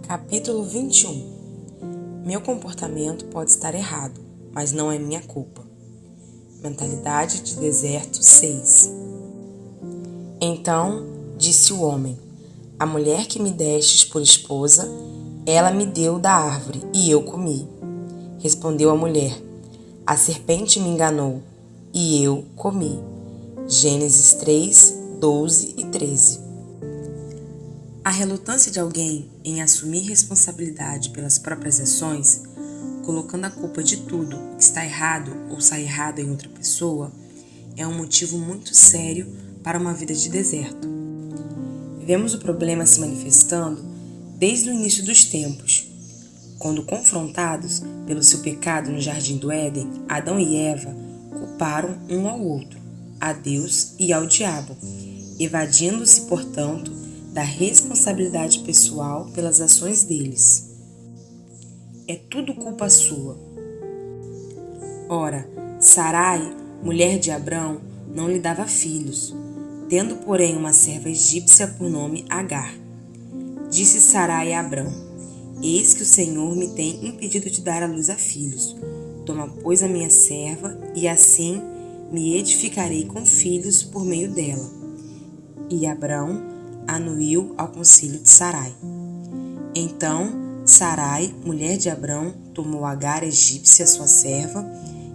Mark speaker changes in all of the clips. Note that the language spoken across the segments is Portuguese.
Speaker 1: Capítulo 21. Meu comportamento pode estar errado, mas não é minha culpa. Mentalidade de deserto 6. Então disse o homem: a mulher que me destes por esposa, ela me deu da árvore e eu comi. Respondeu a mulher: a serpente me enganou e eu comi. Gênesis 3, 12 e 13. A relutância de alguém em assumir responsabilidade pelas próprias ações, colocando a culpa de tudo que está errado ou sai errado em outra pessoa, é um motivo muito sério para uma vida de deserto. Vemos o problema se manifestando desde o início dos tempos. Quando confrontados pelo seu pecado no Jardim do Éden, Adão e Eva culparam um ao outro, a Deus e ao diabo, evadindo-se, portanto, da responsabilidade pessoal pelas ações deles. É tudo culpa sua. Ora, Sarai, mulher de Abrão, não lhe dava filhos, tendo, porém, uma serva egípcia por nome Agar. Disse Sarai a Abrão: eis que o Senhor me tem impedido de dar à luz a filhos. Toma, pois, a minha serva, e assim me edificarei com filhos por meio dela. E Abrão anuiu ao conselho de Sarai. Então Sarai, mulher de Abrão, tomou Agar egípcia, sua serva,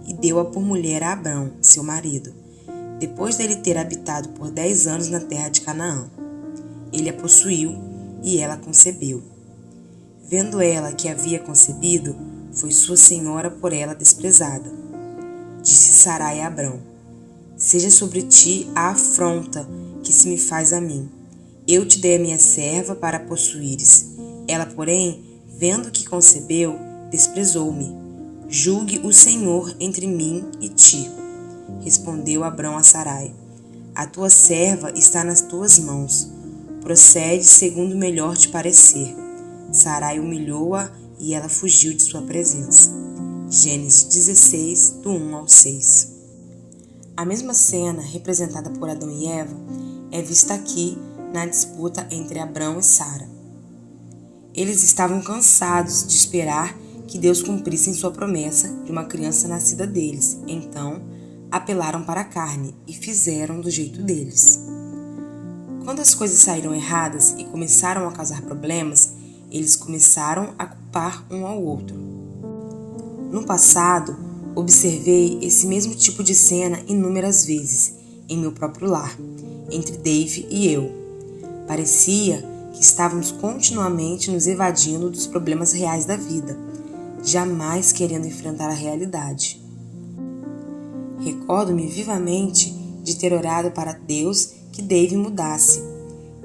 Speaker 1: e deu-a por mulher a Abrão, seu marido, depois dele ter habitado por 10 anos na terra de Canaã. Ele a possuiu e ela concebeu. Vendo ela que havia concebido, foi sua senhora por ela desprezada. Disse Sarai a Abrão: seja sobre ti a afronta que se me faz a mim. Eu te dei a minha serva para a possuíres. Ela, porém, vendo que concebeu, desprezou-me. Julgue o Senhor entre mim e ti. Respondeu Abrão a Sarai: a tua serva está nas tuas mãos. Procede segundo melhor te parecer. Sarai humilhou-a e ela fugiu de sua presença. Gênesis 16, do 1 ao 6. A mesma cena, representada por Adão e Eva, é vista aqui na disputa entre Abrão e Sara. Eles estavam cansados de esperar que Deus cumprisse sua promessa de uma criança nascida deles, então apelaram para a carne e fizeram do jeito deles. Quando as coisas saíram erradas e começaram a causar problemas, eles começaram a culpar um ao outro. No passado, observei esse mesmo tipo de cena inúmeras vezes em meu próprio lar, entre Dave e eu. Parecia que estávamos continuamente nos evadindo dos problemas reais da vida, jamais querendo enfrentar a realidade. Recordo-me vivamente de ter orado para Deus que Dave mudasse.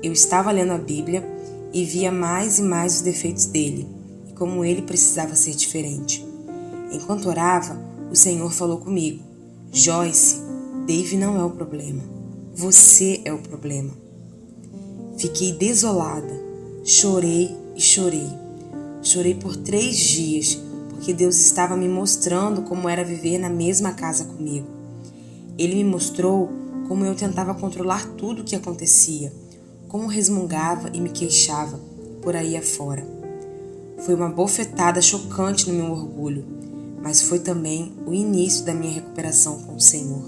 Speaker 1: Eu estava lendo a Bíblia e via mais e mais os defeitos dele e como ele precisava ser diferente. Enquanto orava, o Senhor falou comigo: Joyce, Dave não é o problema. Você é o problema. Fiquei desolada. Chorei e chorei. Chorei por 3 dias, porque Deus estava me mostrando como era viver na mesma casa comigo. Ele me mostrou como eu tentava controlar tudo o que acontecia, como resmungava e me queixava por aí afora. Foi uma bofetada chocante no meu orgulho, mas foi também o início da minha recuperação com o Senhor.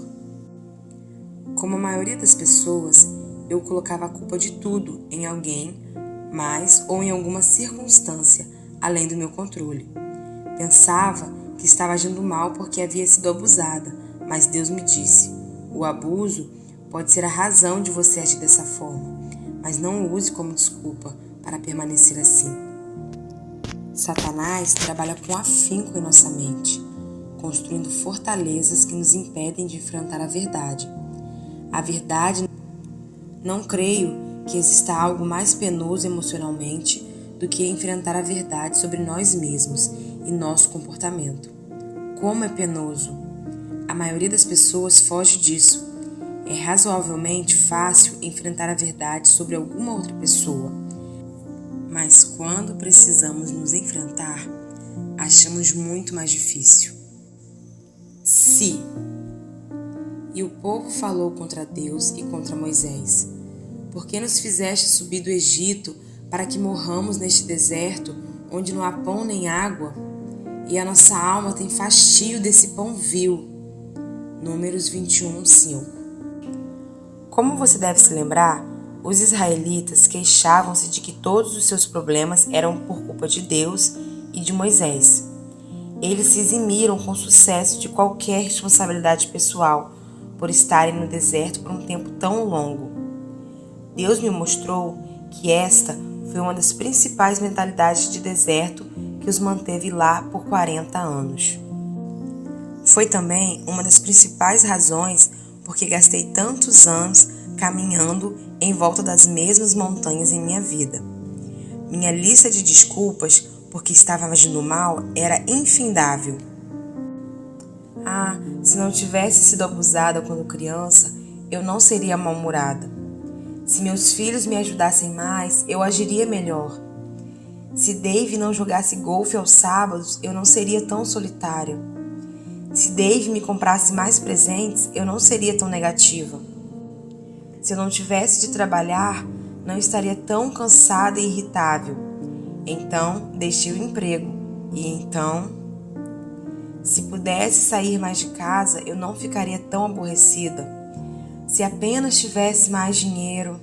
Speaker 1: Como a maioria das pessoas, eu colocava a culpa de tudo em alguém, mais ou em alguma circunstância além do meu controle. Pensava que estava agindo mal porque havia sido abusada, mas Deus me disse: o abuso pode ser a razão de você agir dessa forma, mas não o use como desculpa para permanecer assim. Satanás trabalha com afinco em nossa mente, construindo fortalezas que nos impedem de enfrentar a verdade. A verdade, não creio que exista algo mais penoso emocionalmente do que enfrentar a verdade sobre nós mesmos e nosso comportamento. Como é penoso! A maioria das pessoas foge disso. É razoavelmente fácil enfrentar a verdade sobre alguma outra pessoa, mas quando precisamos nos enfrentar, achamos muito mais difícil. Se. E o povo falou contra Deus e contra Moisés: por que nos fizeste subir do Egito para que morramos neste deserto, onde não há pão nem água, e a nossa alma tem fastio desse pão vil. Números 21:5. Como você deve se lembrar, os israelitas queixavam-se de que todos os seus problemas eram por culpa de Deus e de Moisés. Eles se eximiram com sucesso de qualquer responsabilidade pessoal por estarem no deserto por um tempo tão longo. Deus me mostrou que esta foi uma das principais mentalidades de deserto que os manteve lá por 40 anos. Foi também uma das principais razões porque gastei tantos anos caminhando em volta das mesmas montanhas em minha vida. Minha lista de desculpas porque estava agindo mal era infindável. Se não tivesse sido abusada quando criança, eu não seria mal-humorada. Se meus filhos me ajudassem mais, eu agiria melhor. Se Dave não jogasse golfe aos sábados, eu não seria tão solitária. Se Dave me comprasse mais presentes, eu não seria tão negativa. Se eu não tivesse de trabalhar, não estaria tão cansada e irritável. Então, deixei o emprego. E então, se pudesse sair mais de casa, eu não ficaria tão aborrecida. Se apenas tivesse mais dinheiro,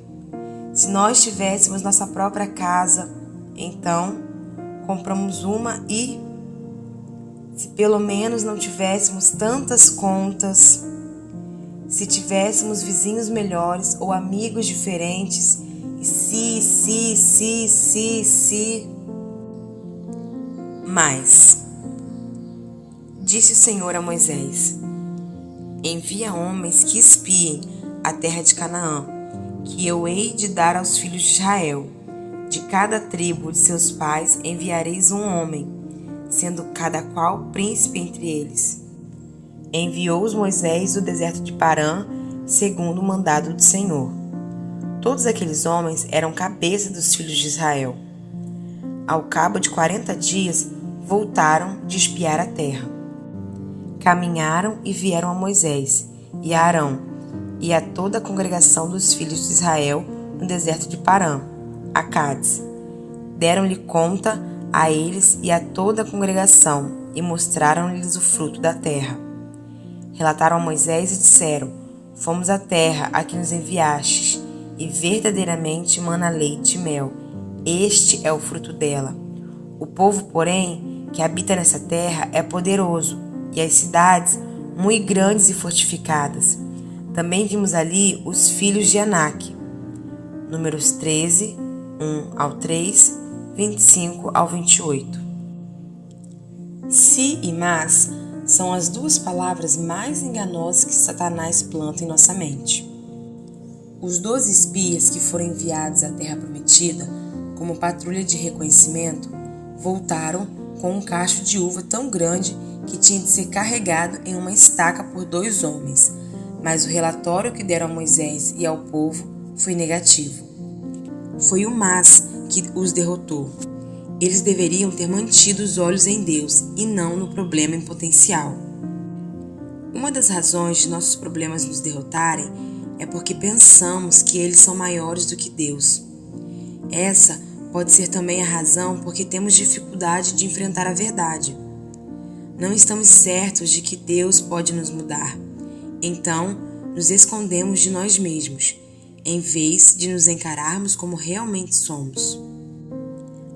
Speaker 1: se nós tivéssemos nossa própria casa, então compramos uma e, se pelo menos não tivéssemos tantas contas, se tivéssemos vizinhos melhores ou amigos diferentes, e se. Mas, disse o Senhor a Moisés: envia homens que espiem a terra de Canaã, que eu hei de dar aos filhos de Israel. De cada tribo de seus pais enviareis um homem, sendo cada qual príncipe entre eles. Enviou-os Moisés do deserto de Parã, segundo o mandado do Senhor. Todos aqueles homens eram cabeça dos filhos de Israel. Ao cabo de 40 dias, voltaram de espiar a terra. Caminharam e vieram a Moisés e a Arão e a toda a congregação dos filhos de Israel no deserto de Parã, a Cádiz. Deram-lhe conta a eles e a toda a congregação e mostraram-lhes o fruto da terra. Relataram a Moisés e disseram: fomos à terra a que nos enviastes, e verdadeiramente mana leite e mel. Este é o fruto dela. O povo, porém, que habita nessa terra é poderoso, e as cidades muito grandes e fortificadas. Também vimos ali os filhos de Anak. Números 13, 1-3, 25-28. Se e mas são as duas palavras mais enganosas que Satanás planta em nossa mente. Os 12 espias que foram enviados à Terra Prometida como patrulha de reconhecimento voltaram com um cacho de uva tão grande que tinha de ser carregado em uma estaca por 2 homens, mas o relatório que deram a Moisés e ao povo foi negativo. Foi o mas que os derrotou. Eles deveriam ter mantido os olhos em Deus e não no problema em potencial. Uma das razões de nossos problemas nos derrotarem é porque pensamos que eles são maiores do que Deus. Essa pode ser também a razão porque temos dificuldade de enfrentar a verdade. Não estamos certos de que Deus pode nos mudar. Então, nos escondemos de nós mesmos, em vez de nos encararmos como realmente somos.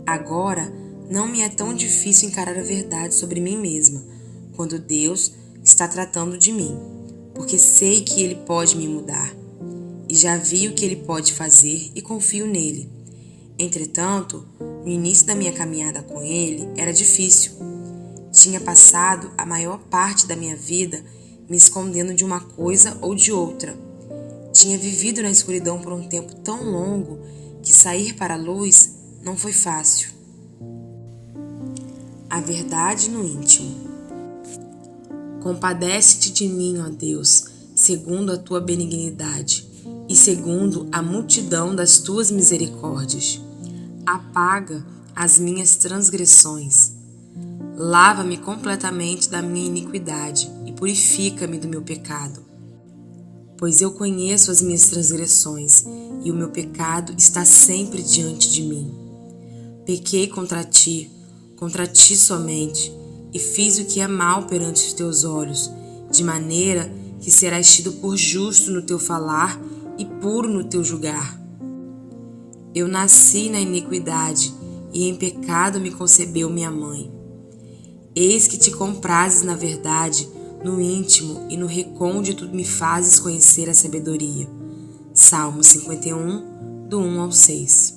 Speaker 1: Agora, não me é tão difícil encarar a verdade sobre mim mesma, quando Deus está tratando de mim, porque sei que Ele pode me mudar, e já vi o que Ele pode fazer e confio nele. Entretanto, no início da minha caminhada com Ele, era difícil. Tinha passado a maior parte da minha vida me escondendo de uma coisa ou de outra. Tinha vivido na escuridão por um tempo tão longo que sair para a luz não foi fácil. A verdade no íntimo. Compadece-te de mim, ó Deus, segundo a tua benignidade e segundo a multidão das tuas misericórdias. Apaga as minhas transgressões. Lava-me completamente da minha iniquidade e purifica-me do meu pecado. Pois eu conheço as minhas transgressões e o meu pecado está sempre diante de mim. Pequei contra ti somente, e fiz o que é mal perante os teus olhos, de maneira que serás tido por justo no teu falar e puro no teu julgar. Eu nasci na iniquidade, e em pecado me concebeu minha mãe. Eis que te comprases na verdade, no íntimo e no recôndito me fazes conhecer a sabedoria. Salmo 51, do 1 ao 6.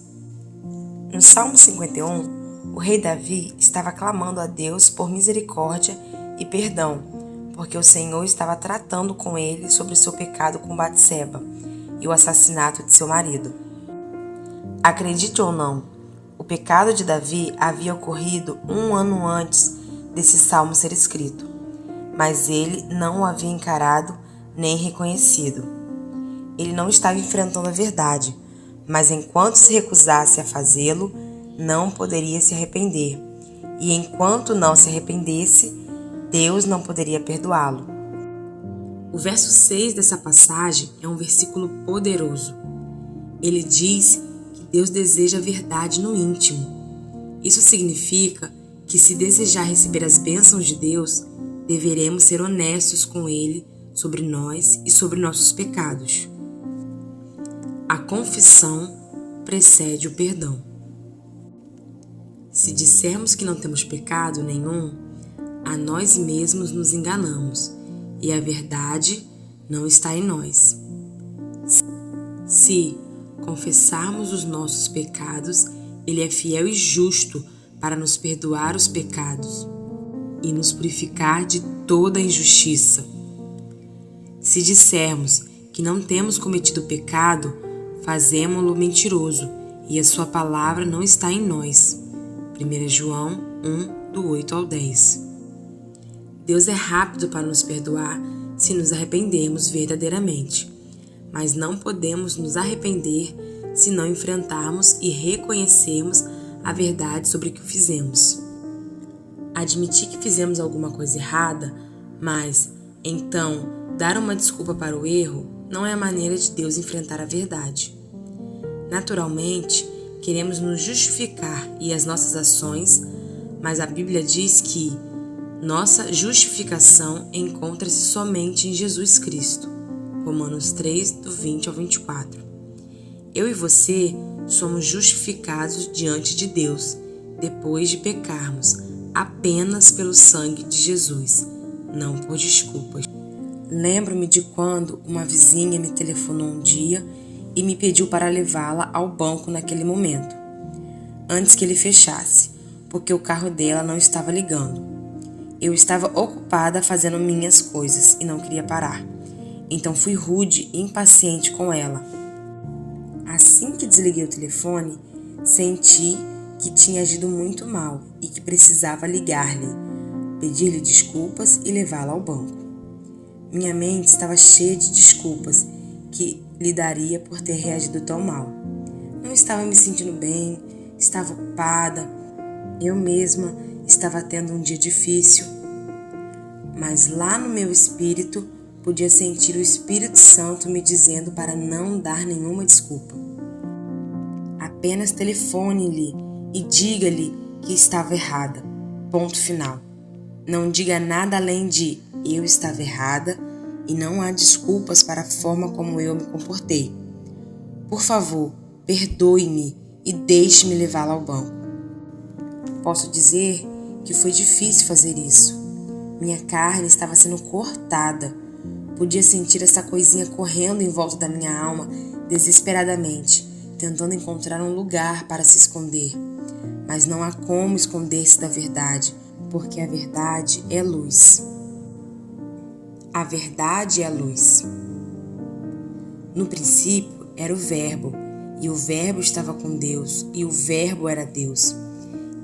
Speaker 1: No Salmo 51, o rei Davi estava clamando a Deus por misericórdia e perdão, porque o Senhor estava tratando com ele sobre o seu pecado com Batseba e o assassinato de seu marido. Acredite ou não, o pecado de Davi havia ocorrido 1 ano antes desse salmo ser escrito, mas ele não o havia encarado nem reconhecido. Ele não estava enfrentando a verdade, mas enquanto se recusasse a fazê-lo, não poderia se arrepender, e enquanto não se arrependesse, Deus não poderia perdoá-lo. O verso 6 dessa passagem é um versículo poderoso. Ele diz que Deus deseja a verdade no íntimo. Isso significa que, se desejar receber as bênçãos de Deus, deveremos ser honestos com Ele sobre nós e sobre nossos pecados. A confissão precede o perdão. Se dissermos que não temos pecado nenhum, a nós mesmos nos enganamos e a verdade não está em nós. Se confessarmos os nossos pecados, Ele é fiel e justo para nos perdoar os pecados e nos purificar de toda injustiça. Se dissermos que não temos cometido pecado, fazemo-lo mentiroso e a sua palavra não está em nós. 1 João 1, do 8 ao 10. Deus é rápido para nos perdoar se nos arrependermos verdadeiramente, mas não podemos nos arrepender se não enfrentarmos e reconhecermos a verdade sobre o que fizemos. Admitir que fizemos alguma coisa errada, mas, então, dar uma desculpa para o erro, não é a maneira de Deus enfrentar a verdade. Naturalmente, queremos nos justificar e as nossas ações, mas a Bíblia diz que nossa justificação encontra-se somente em Jesus Cristo. Romanos 3, do 20 ao 24. Eu e você somos justificados diante de Deus, depois de pecarmos, apenas pelo sangue de Jesus, não por desculpas. Lembro-me de quando uma vizinha me telefonou um dia e me pediu para levá-la ao banco naquele momento, antes que ele fechasse, porque o carro dela não estava ligando. Eu estava ocupada fazendo minhas coisas e não queria parar, então fui rude e impaciente com ela. Assim que desliguei o telefone, senti que tinha agido muito mal e que precisava ligar-lhe, pedir-lhe desculpas e levá-la ao banco. Minha mente estava cheia de desculpas que lhe daria por ter reagido tão mal. Não estava me sentindo bem, estava ocupada, eu mesma estava tendo um dia difícil, mas lá no meu espírito podia sentir o Espírito Santo me dizendo para não dar nenhuma desculpa. Apenas telefone-lhe e diga-lhe que estava errada. Ponto final. Não diga nada além de eu estava errada e não há desculpas para a forma como eu me comportei. Por favor, perdoe-me e deixe-me levá-la ao banco. Posso dizer que foi difícil fazer isso. Minha carne estava sendo cortada. Podia sentir essa coisinha correndo em volta da minha alma desesperadamente, tentando encontrar um lugar para se esconder. Mas não há como esconder-se da verdade, porque a verdade é luz. A verdade é a luz. No princípio era o Verbo, e o Verbo estava com Deus, e o Verbo era Deus.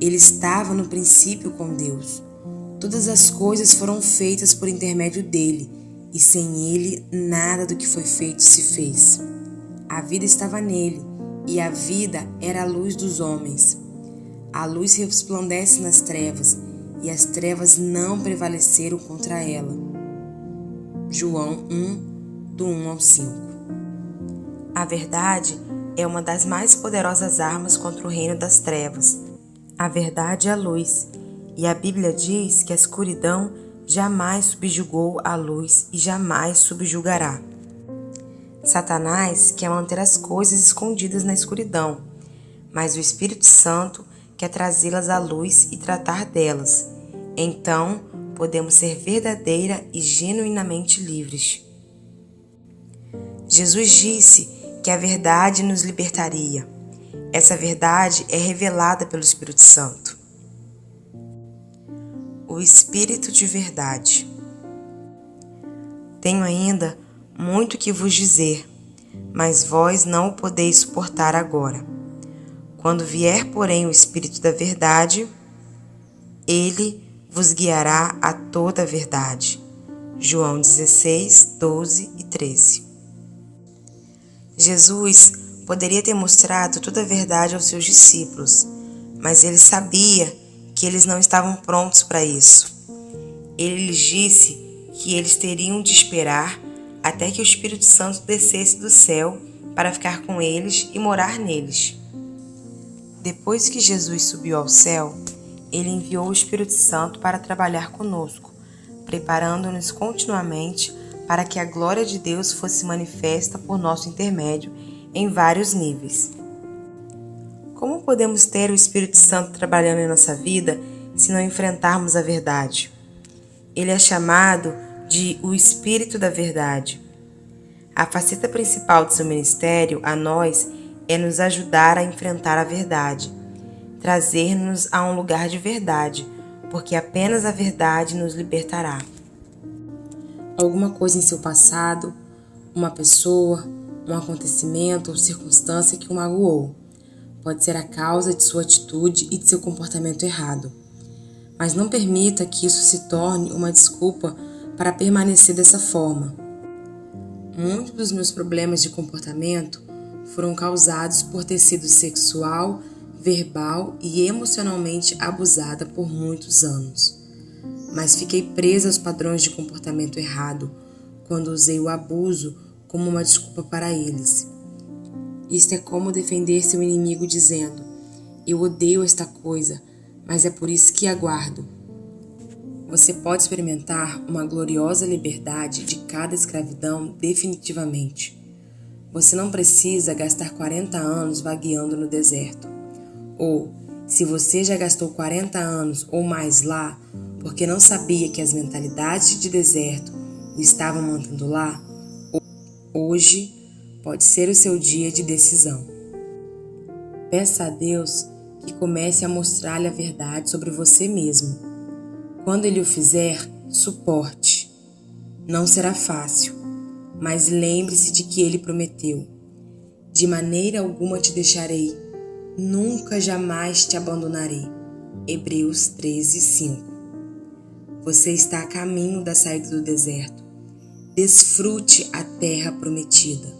Speaker 1: Ele estava no princípio com Deus. Todas as coisas foram feitas por intermédio dele, e sem ele nada do que foi feito se fez. A vida estava nele, e a vida era a luz dos homens. A luz resplandece nas trevas, e as trevas não prevaleceram contra ela. João 1, do 1 ao 5. A verdade é uma das mais poderosas armas contra o reino das trevas. A verdade é a luz, e a Bíblia diz que a escuridão jamais subjugou a luz e jamais subjugará. Satanás quer manter as coisas escondidas na escuridão, mas o Espírito Santo quer trazê-las à luz e tratar delas. Então, podemos ser verdadeira e genuinamente livres. Jesus disse que a verdade nos libertaria. Essa verdade é revelada pelo Espírito Santo. O Espírito de verdade. Tenho ainda muito que vos dizer, mas vós não o podeis suportar agora. Quando vier, porém, o Espírito da verdade, ele vos guiará a toda a verdade. João 16, 12 e 13. Jesus poderia ter mostrado toda a verdade aos seus discípulos, mas ele sabia que eles não estavam prontos para isso. Ele lhes disse que eles teriam de esperar até que o Espírito Santo descesse do céu para ficar com eles e morar neles. Depois que Jesus subiu ao céu, ele enviou o Espírito Santo para trabalhar conosco, preparando-nos continuamente para que a glória de Deus fosse manifesta por nosso intermédio em vários níveis. Como podemos ter o Espírito Santo trabalhando em nossa vida se não enfrentarmos a verdade? Ele é chamado de o Espírito da Verdade. A faceta principal de seu ministério a nós é nos ajudar a enfrentar a verdade, trazer-nos a um lugar de verdade, porque apenas a verdade nos libertará. Alguma coisa em seu passado, uma pessoa, um acontecimento ou circunstância que o magoou, pode ser a causa de sua atitude e de seu comportamento errado. Mas não permita que isso se torne uma desculpa para permanecer dessa forma. Muitos dos meus problemas de comportamento foram causados por ter sido sexual, verbal e emocionalmente abusada por muitos anos. Mas fiquei presa aos padrões de comportamento errado quando usei o abuso como uma desculpa para eles. Isto é como defender seu inimigo dizendo: eu odeio esta coisa, mas é por isso que a guardo. Você pode experimentar uma gloriosa liberdade de cada escravidão definitivamente. Você não precisa gastar 40 anos vagueando no deserto. Ou, se você já gastou 40 anos ou mais lá, porque não sabia que as mentalidades de deserto o estavam mantendo lá, hoje pode ser o seu dia de decisão. Peça a Deus que comece a mostrar-lhe a verdade sobre você mesmo. Quando Ele o fizer, suporte. Não será fácil, mas lembre-se de que Ele prometeu: de maneira alguma te deixarei, nunca jamais te abandonarei. Hebreus 13, 5. Você está a caminho da saída do deserto. Desfrute a terra prometida.